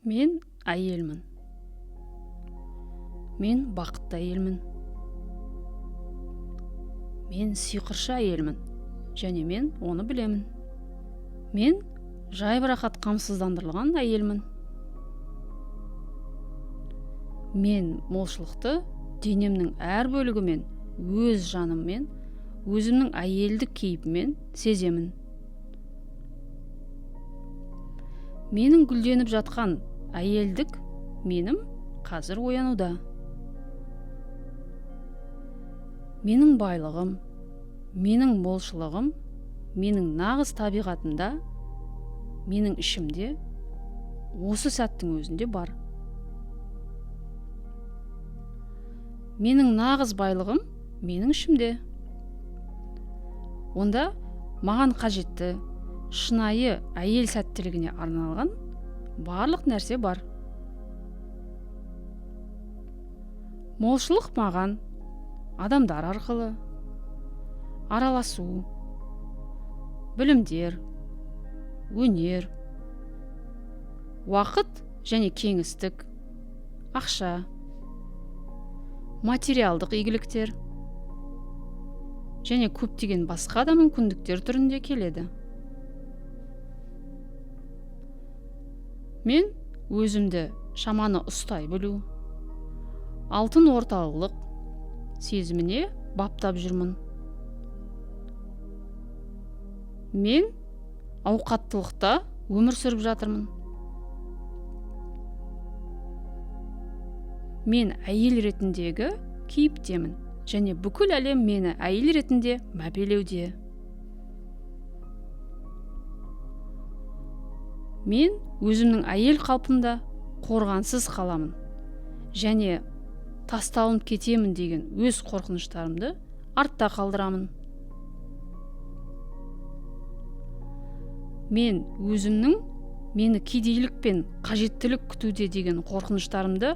Мен әйелмін. Мен бақытты әйелмін. Мен сиқыршы әйелмін, және мен оны білемін. Мен жайбарақат қамсыздандырылған әйелмін. Мен молшылықты денемнің әр бөлігімен, өз жаныммен, өзімнің әйелдік кейпімен сеземін. Менің гүлденіп жатқан әйелдік менім қазір оянуда. Менің байлығым, менің молшылығым, менің нағыз табиғатымда, менің ішімде, осы сәттің өзінде бар. Менің нағыз байлығым менің ішімде. Онда маған қажетті, шынайы әйел сәттілігіне арналған барлық нәрсе бар. Молшылық маған адамдар арқылы араласу, білімдер, өнер, уақыт және кеңістік, ақша, материалдық игіліктер және көптеген басқа да мүмкіндіктер түрінде келеді. Мен өзімді шаманы ұстай білу, алтын орталылық сезіміне баптап жүрмін. Мен ауқаттылықта өмір сүріп жатырмын. Мен әйел ретіндегі кейіптемін, және бүкіл әлем мені әйел ретінде мәпелеуде. Мен өзімнің әйел қалпымда қорғансыз қаламын, және тасталынып кетемін деген өз қорқыныштарымды артта қалдырамын. Мен өзімнің мені кедейлік пен қажеттілік күтуде деген қорқыныштарымды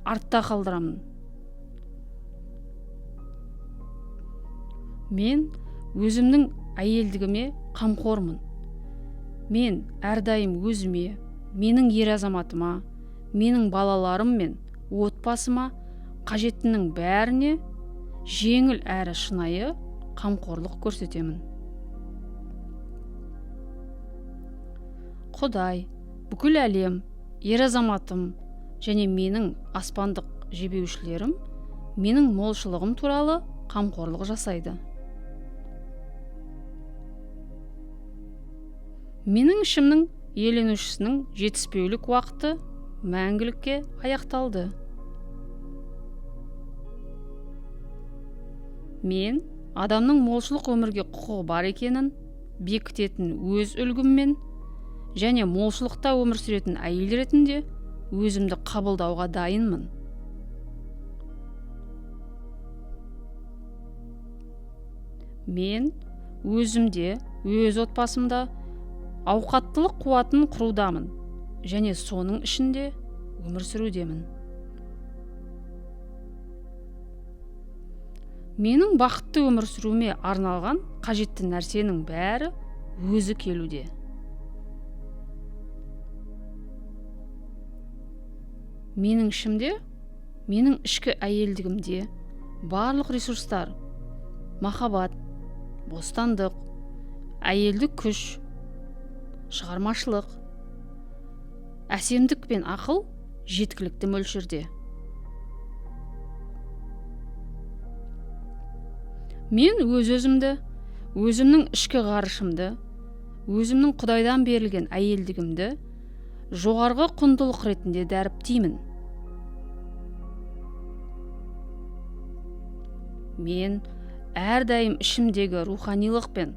артта қалдырамын. Мен өзімнің әйелдігіме қамқормын. Мен әрдайым өзіме, менің ер азаматыма, менің балаларым мен отбасыма қажеттінің бәріне жеңіл әрі шынайы қамқорлық көрсетемін. Құдай, бүкіл әлем, ер азаматым және менің аспандық жебеушілерім менің молшылығым туралы қамқорлық жасайды. Менің ішімнің еленушісінің жетіспеулік уақыты мәңгілікке аяқталды. Мен адамның молшылық өмірге құқығы бар екенін бекітетін өз үлгіммен және молшылықта өмір сүретін әйел ретінде өзімді қабылдауға дайынмын. Мен өзімде, өз отбасымда ауқаттылық қуатын құрудамын және соның ішінде өмір сүрудемін. Менің бақытты өмір сүруіме арналған қажетті нәрсенің бәрі өзі келуде. Менің ішімде, менің ішкі әйелдігімде барлық ресурстар, махаббат, бостандық, әйелдік күш, шығармашылық, әсемдік пен ақыл жеткілікті мөлшерде. Мен өз-өзімді, өзімнің ішкі ғарышымды, өзімнің Құдайдан берілген әйелдігімді жоғарғы құндылық ретінде дәріптеймін. Мен әрдайым ішімдегі руханилық пен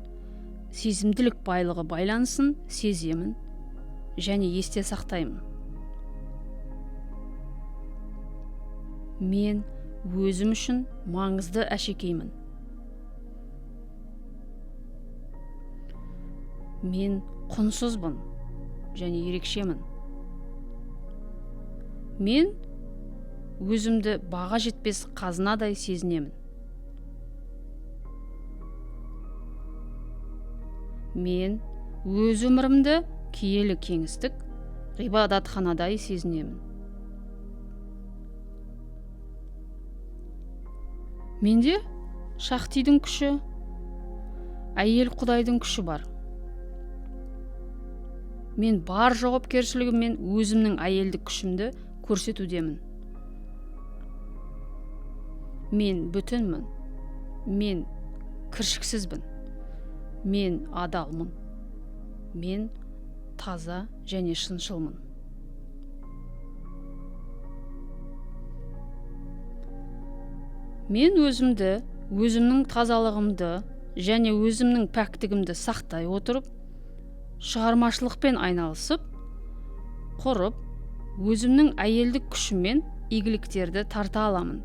сезімділік байлығы байланысын сеземін және есте сақтаймын. Мен өзім үшін маңызды әшекеймін. Мен құнсызбын және ерекшемін. Мен өзімді баға жетпес қазынадай сезінемін. Мен өз өмірімді киелі кеңістік ғибадатханадай сезінемін. Менде Шахтидің күші, әйел Құдайдың күші бар. Мен бар жауапкершілігіммен өзімнің әйелдік күшімді көрсетудемін. Мен бүтінмін. Мен кіршіксізбін. Мен адалмын. Мен таза және шыншылмын. Мен өзімді, өзімнің тазалығымды және өзімнің пәктігімді сақтай отырып, шығармашылықпен айналысып, құрып, өзімнің әйелдік күшімен игіліктерді тарта аламын.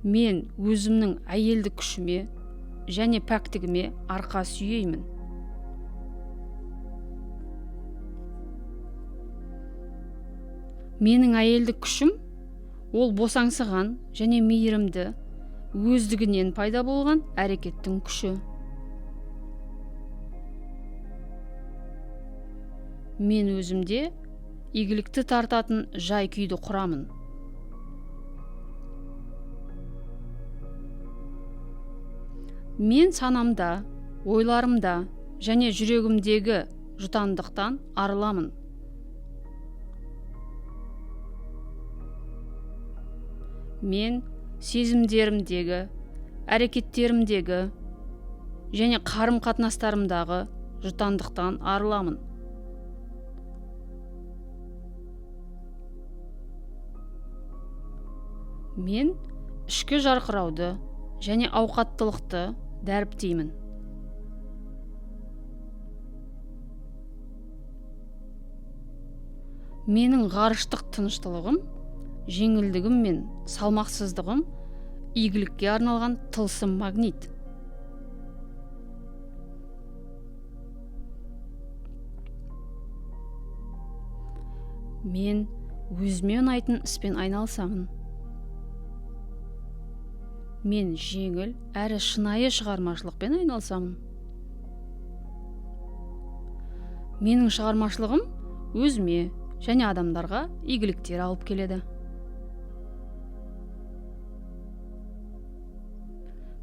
Мен өзімнің әйелдік күшіме және пәктігіме арқа сүйеймін. Менің әйелдік күшім ол босаңсыған және мейірімді, өздігінен пайда болған әрекеттің күші. Мен өзімде игілікті тартатын жай күйді құрамын. Мен санамда, ойларымда және жүрегімдегі жұтаңдықтан арыламын. Мен сезімдерімдегі, әрекеттерімдегі және қарым-қатынастарымдағы жұтаңдықтан арыламын. Мен ішкі жарқырауды және ауқаттылықты дәріптеймін. Менің ғарыштық тыныштылығым, жеңілдігім мен салмақсыздығым игілікке арналған тылсым магнит. Мен өзіме ұнайтын іспен айналысамын. Мен жеңіл әрі шынайы шығармашылықпен айналысамын. Менің шығармашылығым өзіме және адамдарға игіліктер алып келеді.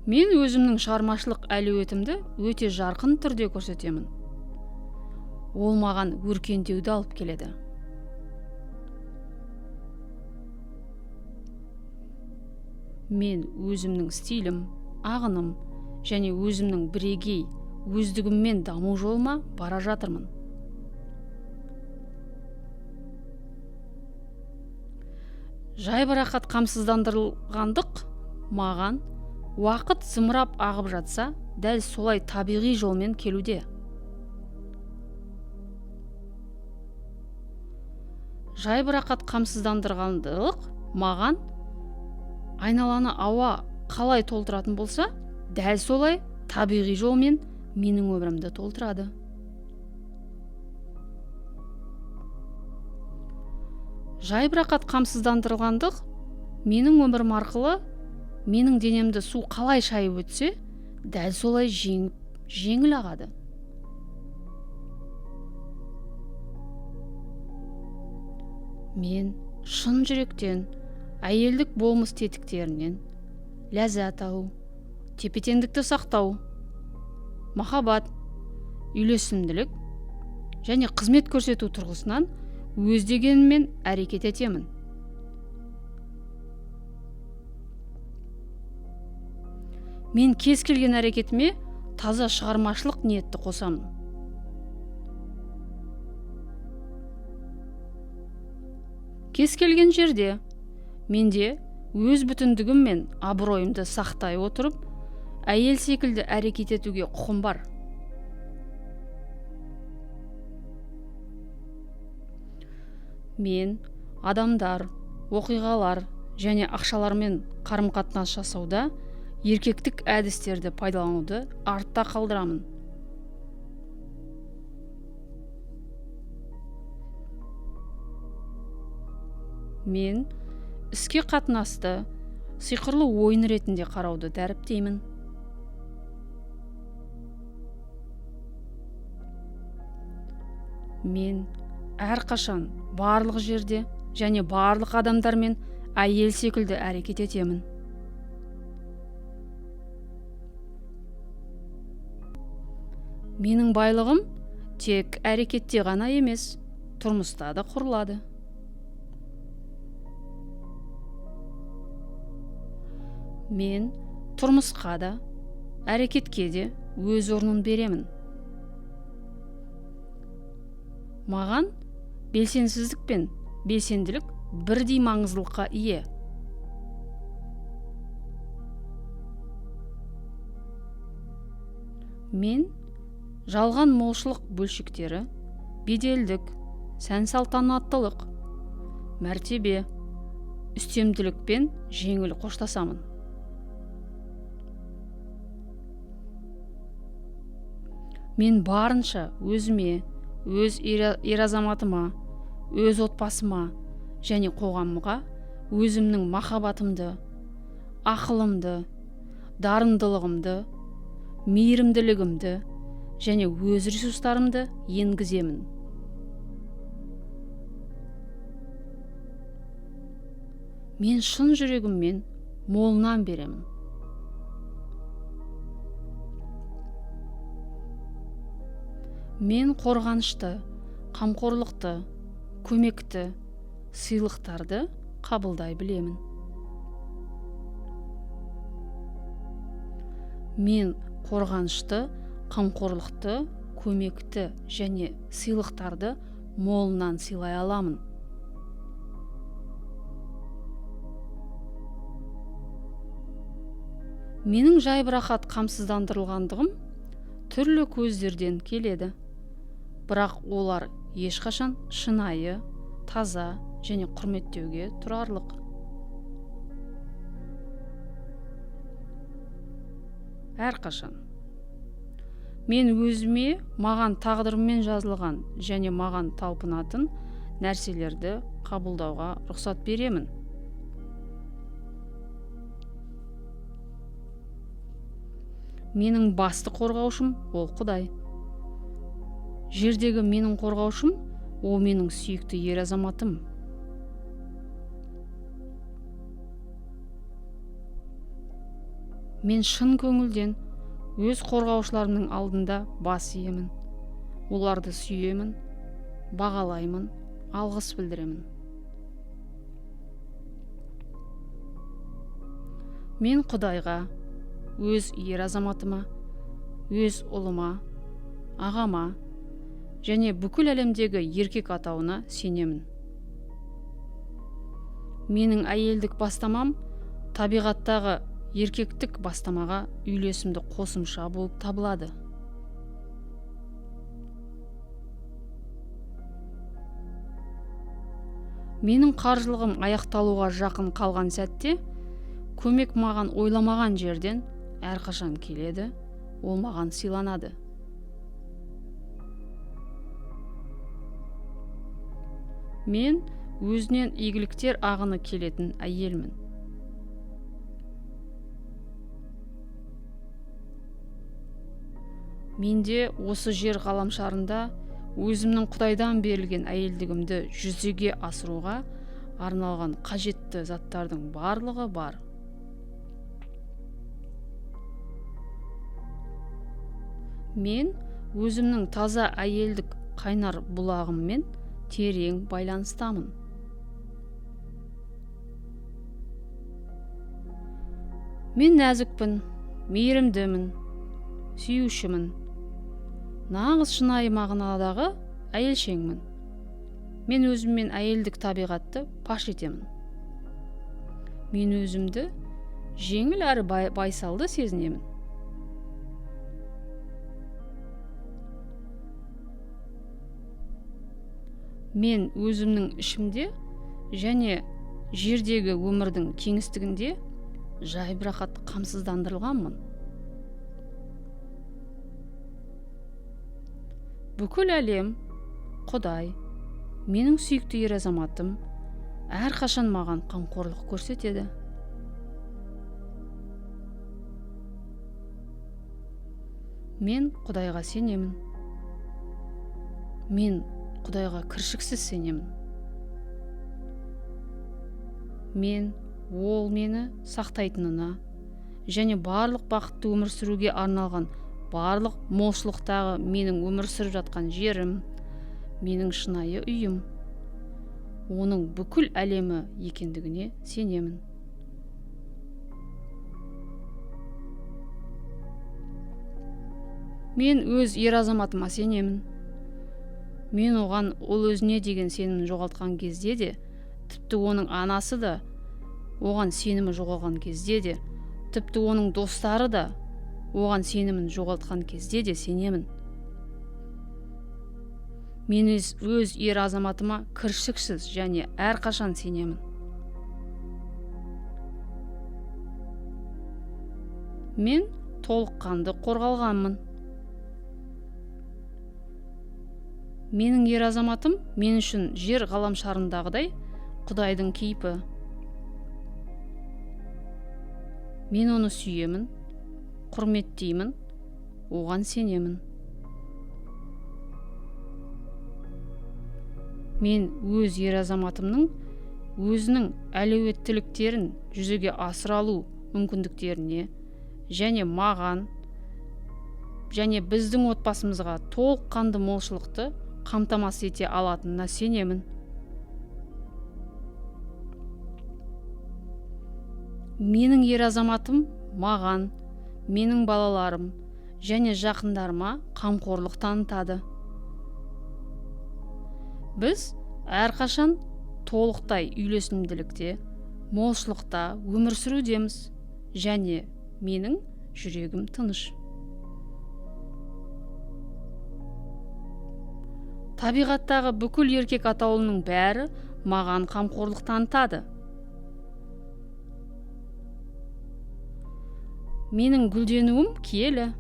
Мен өзімнің шығармашылық әлеуетімді өте жарқын түрде көрсетемін. Ол маған өркендеуді алып келеді. Мен өзімнің стилім, ағыным және өзімнің бірегей өздігіммен даму жолыма бара жатырмын. Жайбарақат қамсыздандырылғандық маған уақыт зымырап ағып жатса, дәл солай табиғи жолмен келуде. Жайбарақат қамсыздандырғандық маған айналаны ауа қалай толтыратын болса, дәл солай табиғи жолмен менің өмірімді толтырады. Жайбарақат қамсыздандырылғандық менің өмірім арқылы менің денемді су қалай шайып өтсе, дәл солай жеңіл ағады. Мен шын жүректен әйелдік болмыс тетіктерінен ләззат алу, тепе-теңдікті сақтау, махаббат, үйлесімділік және қызмет көрсету тұрғысынан өз дегеніммен әрекет етемін. Мен кез келген әрекетіме таза шығармашылық ниетті қосамын. Кез келген жерде менде өз бүтіндігім мен абыройымды сақтай отырып, әйел секілді әрекет етуге құқым бар. Мен адамдар, оқиғалар және ақшалармен қарым-қатынас жасауда еркектік әдістерді пайдалануды артта қалдырамын. Мен іске қатынасты сиқырлы ойын ретінде қарауды дәріптеймін. Мен әрқашан барлық жерде және барлық адамдармен әйел секілді әрекет етемін. Менің байлығым тек әрекетте ғана емес, тұрмыста да құрылады. Мен тұрмысқа да, әрекетке де өз орнын беремін. Маған белсенсіздік пен белсенділік бірдей маңыздылыққа ие. Мен жалған молшылық бөлшектері, беделдік, сән салтанаттылық, мәртебе, үстемділікпен жеңіл қоштасамын. Мен барынша өзіме, өз ер-азаматыма, өз отбасыма және қоғамға өзімнің махаббатымды, ақылымды, дарындылығымды, мейірімділігімді және өз ресурстарымды енгіземін. Мен шын жүрегіммен молынан беремін. Мен қорғанышты, қамқорлықты, көмекті, сыйлықтарды қабылдай білемін. Мен қорғанышты, қамқорлықты, көмекті және сыйлықтарды молынан сыйлай аламын. Менің жайбырақат қамсыздандырылғандығым түрлі көздерден келеді, бірақ олар ешқашан шынайы, таза және құрметтеуге тұрарлық. Әрқашан. Мен өзіме маған тағдырыммен жазылған және маған талпынатын нәрселерді қабылдауға рұқсат беремін. Менің басты қорғаушым ол Құдай. Жердегі менің қорғаушым ол менің сүйікті ер-азаматым. Мен шын көңілден өз қорғаушыларымның алдында бас иемін. Оларды сүйемін, бағалаймын, алғыс білдіремін. Мен Құдайға, өз ер-азаматыма, өз ұлыма, ағама және бүкіл әлемдегі еркек атауына сенемін. Менің әйелдік бастамам табиғаттағы еркектік бастамаға үйлесімді қосымша болып табылады. Менің қаржылығым аяқталуға жақын қалған сәтте, көмек маған ойламаған жерден әрқашан келеді, ол маған сыйланады. Мен өзінен игіліктер ағыны келетін әйелмін. Менде осы жер ғаламшарында өзімнің Құдайдан берілген әйелдігімді жүзеге асыруға арналған қажетті заттардың барлығы бар. Мен өзімнің таза әйелдік қайнар бұлағыммен терең байланыстамын. Мен нәзікпін, мейірімдімін, сүйушімін. Нағыз шынайы мағынадағы әйелшеңмін. Мен өзіммен әйелдік табиғатты паш етемін. Мен өзімді жеңіл әрі байсалды сезінемін. Мен өзімнің ішімде және жердегі өмірдің кеңістігінде жайбырақат қамсыздандырылғанмын. Бүкіл әлем, Құдай, менің сүйікті ер-азаматым әрқашан маған қамқорлық көрсетеді. Мен Құдайға сенемін. Мен Құдайға кіршіксіз сенемін. Мен ол мені сақтайтынына және барлық бақытты өмір сүруге арналған барлық молшылықтағы менің өмір сүріп жатқан жерім, менің шынайы үйім, оның бүкіл әлемі екендігіне сенемін. Мен өз ер азаматыма сенемін. Мен оған ол өзіне деген сенімін жоғалтқан кезде де, тіпті оның анасы да оған сенімі жоғалған кезде де, тіпті оның достары да оған сенімін жоғалтқан кезде де сенемін. Мен өз ер азаматыма кіршіксіз және әрқашан сенемін. Мен толыққанды қорғалғанмын. Менің ер азаматым мен үшін жер ғаламшарындағыдай Құдайдың кейпі. Мен оны сүйемін, құрметтеймін, оған сенемін. Мен өз ер азаматымның өзінің әлеуеттіліктерін жүзеге асыра алу мүмкіндіктеріне және маған және біздің отбасымызға толыққанды молшылықты қамтамасыз ете алатынына сенемін. Менің ер азаматым маған, менің балаларым және жақындарыма қамқорлық танытады. Біз әрқашан толықтай үйлесімділікте, молшылықта өмір сүрудеміз және менің жүрегім тыныш. Табиғаттағы бүкіл еркек атаулының бәрі маған қамқорлық танытады. Менің гүлденуім киелі.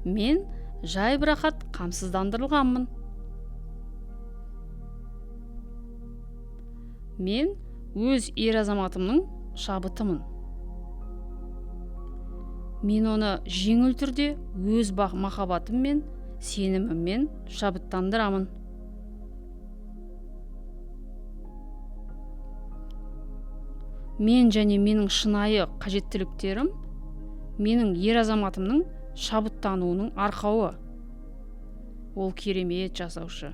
Мен жайбырақат қамсыздандырылғанмын. Мен өз ер азаматымның шабытымын. Мен оны жеңіл түрде өз махаббатыммен, сеніміммен шабыттандырамын. Мен және менің шынайы қажеттіліктерім менің ер азаматымның шабыттануының арқауы. Ол керемет жасаушы.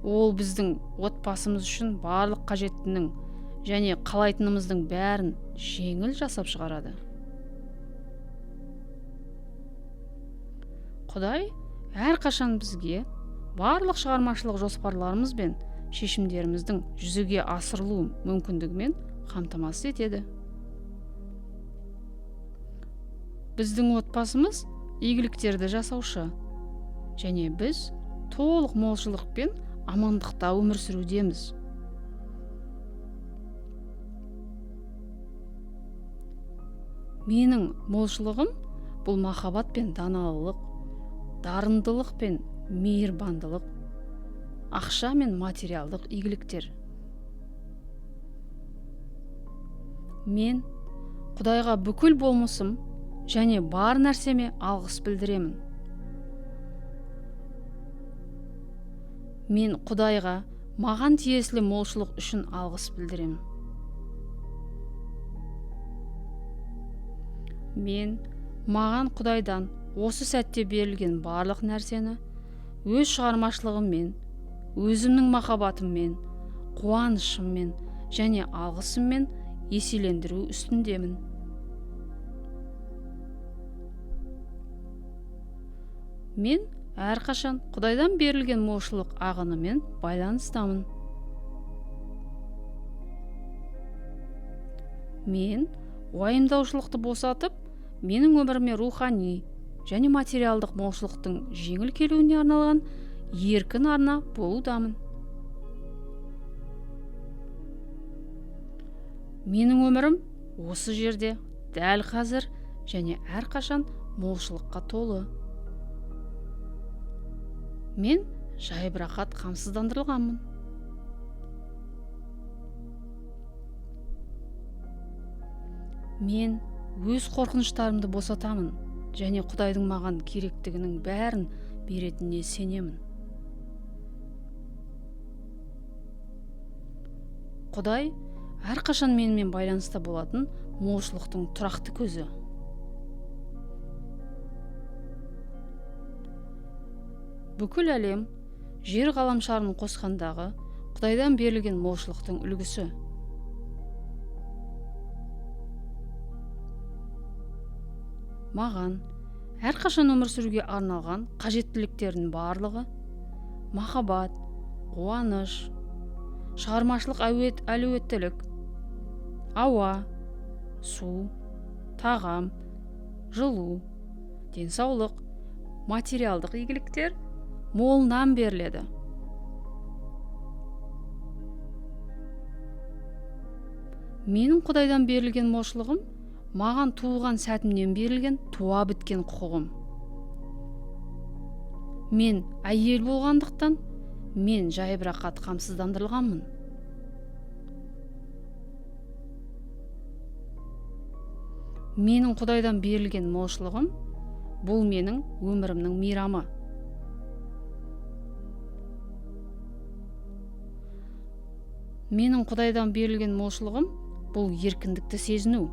Ол біздің отбасымыз үшін барлық қажеттінің және қалайтынымыздың бәрін жеңіл жасап шығарады. Құдай әрқашан бізге барлық шығармашылық жоспарларымыз бен шешімдеріміздің жүзеге асырылу мүмкіндігімен қамтамасыз етеді. Біздің отбасымыз игіліктерді жасаушы және біз толық молшылық пен амандықта өмір сүрудеміз. Менің молшылығым бұл махаббат пен даналылық, дарындылық пен мейірбандылық, ақша мен материалдық игіліктер. Мен Құдайға бүкіл болмысым және бар нәрсеме алғыс білдіремін. Мен Құдайға маған тиесілі молшылық үшін алғыс білдіремін. Мен маған Құдайдан осы сәтте берілген барлық нәрсені өз шығармашылығыммен, өзімнің махаббатыммен, қуанышыммен және алғысыммен еселендіру үстіндемін. Мен әрқашан Құдайдан берілген молшылық ағынымен байланыстамын. Мен уайымдаушылықты босатып, менің өміріме рухани және материалдық молшылықтың жеңіл келуіне арналған еркін арна болудамын. Менің өмірім осы жерде, дәл қазір және әрқашан молшылыққа толы. Мен жайбырақат қамсыздандырылғанмын. Мен өз қорқыныштарымды босатамын және Құдайдың маған керектігінің бәрін беретініне сенемін. Құдай әрқашан менімен байланыста болатын молшылықтың тұрақты көзі. Бүкіл әлем, жер ғаламшарын қосқандағы Құдайдан берілген молшылықтың үлгісі. Маған әрқашан өмір сүруге арналған қажеттіліктердің барлығы, махаббат, қуаныш, шығармашылық әлеуеттілік, ауа, су, тағам, жылу, денсаулық, материалдық игіліктер молынан беріледі. Менің Құдайдан берілген молшылығым маған туылған сәтімнен берілген туа біткен құқығым. Мен әйел болғандықтан, мен жайбырақат қамсыздандырылғанмын. Менің Құдайдан берілген молшылығым бұл менің өмірімнің мейрамы. Менің Құдайдан берілген молшылығым бұл еркіндікті сезіну.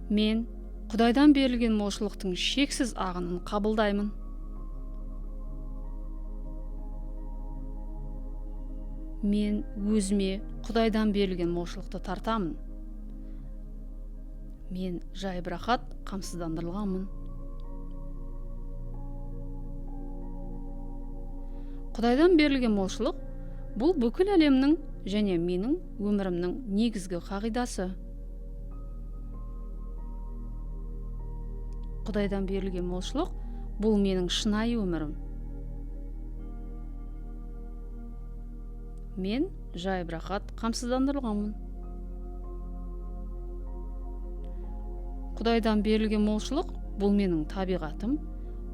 Мен Құдайдан берілген молшылықтың шексіз ағынын қабылдаймын. Мен өзіме Құдайдан берілген молшылықты тартамын. Мен жайбырақат қамсыздандырылғанмын. Құдайдан берілген молшылық бұл бүкіл әлемнің және менің өмірімнің негізгі қағидасы. Құдайдан берілген молшылық бұл менің шынайы өмірім. Мен жайбырақат қамсыздандырылғанмын. Құдайдан берілген молшылық бұл менің табиғатым,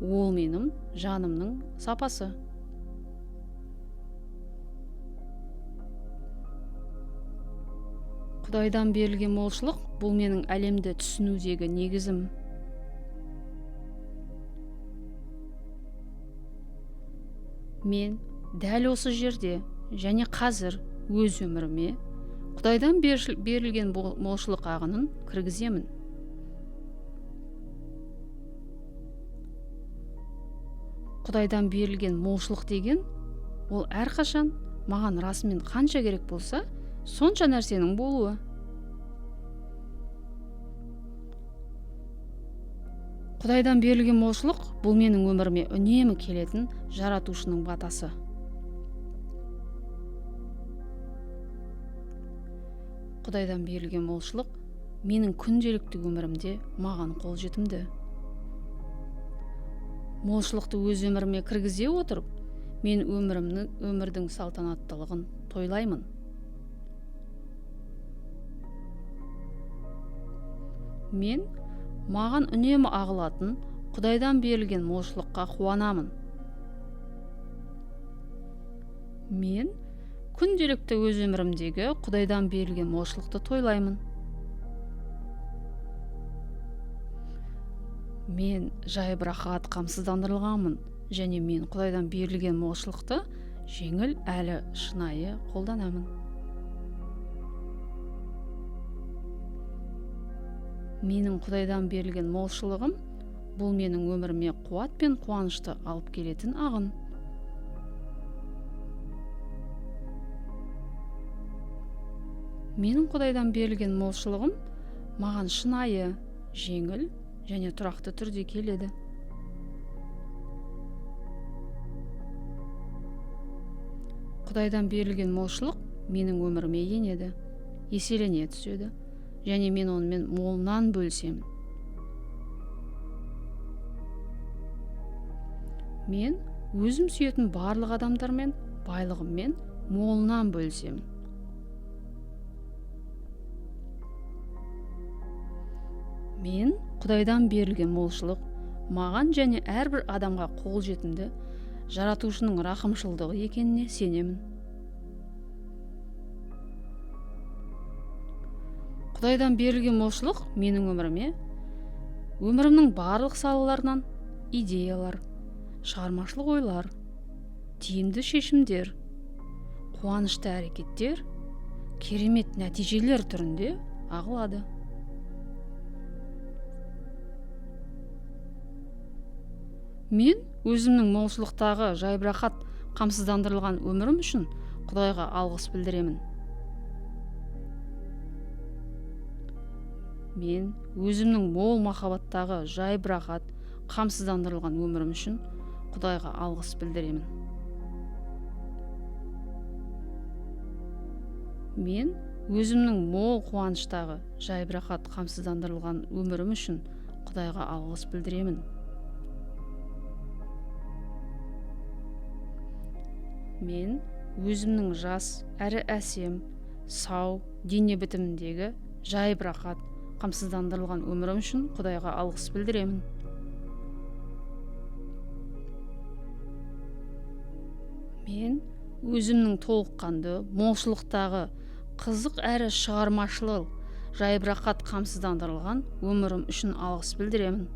ол менің жанымның сапасы. Құдайдан берілген молшылық бұл менің әлемді түсінудегі негізім. Мен дәл осы жерде және қазір өз өміріме Құдайдан берілген молшылық ағынын кіргіземін. Құдайдан берілген молшылық деген ол әрқашан маған расымен қанша керек болса, сонша нәрсенің болуы. Құдайдан берілген молшылық бұл менің өміріме үнемі келетін жаратушының батасы. Құдайдан берілген молшылық менің күнделікті өмірімде маған қолжетімді. Молшылықты өз өміріме кіргізе отырып, мен өмірдің салтанаттылығын тойлаймын. Мен маған үнемі ағылатын Құдайдан берілген молшылыққа қуанамын. Мен күнделікті өз өмірімдегі Құдайдан берілген молшылықты тойлаймын. Мен жайбырақат қамсыздандырылғанмын және мен Құдайдан берілген молшылықты жеңіл әлі шынайы қолданамын. Менің Құдайдан берілген молшылығым бұл менің өміріме қуат пен қуанышты алып келетін ағын. Менің Құдайдан берілген молшылығым маған шынайы, жеңіл және тұрақты түрде келеді. Құдайдан берілген молшылық менің өміріме енеді, еселене түседі. Және мен онымен молынан бөлсем. Мен өзім сүйетін барлық адамдармен, байлығыммен молынан бөлсем. Мен Құдайдан берілген молшылық маған және әрбір адамға қолжетімді жаратушының рақымшылдығы екеніне сенемін. Құдайдан берілген молшылық менің өмірімнің барлық салаларынан идеялар, шығармашылық ойлар, тиімді шешімдер, қуанышты әрекеттер керемет нәтижелер түрінде ағылады. Мен өзімнің молшылықтағы жайбырақат қамсыздандырылған өмірім үшін Құдайға алғыс білдіремін. Мен өзімнің мол махаббаттағы жайбырақат қамсыздандырылған өмірім үшін Құдайға алғыс білдіремін. Мен өзімнің мол қуаныштағы жайбырақат қамсыздандырылған өмірім үшін Құдайға алғыс білдіремін. Мен өзімнің жас әрі әсем, сау дене бітіміндегі жайбырақат қамсыздандырылған өмірім үшін Құдайға алғыс білдіремін. Мен өзімнің толыққанды молшылықтағы қызық әрі шығармашылық жайбырақат қамсыздандырылған өмірім үшін алғыс білдіремін.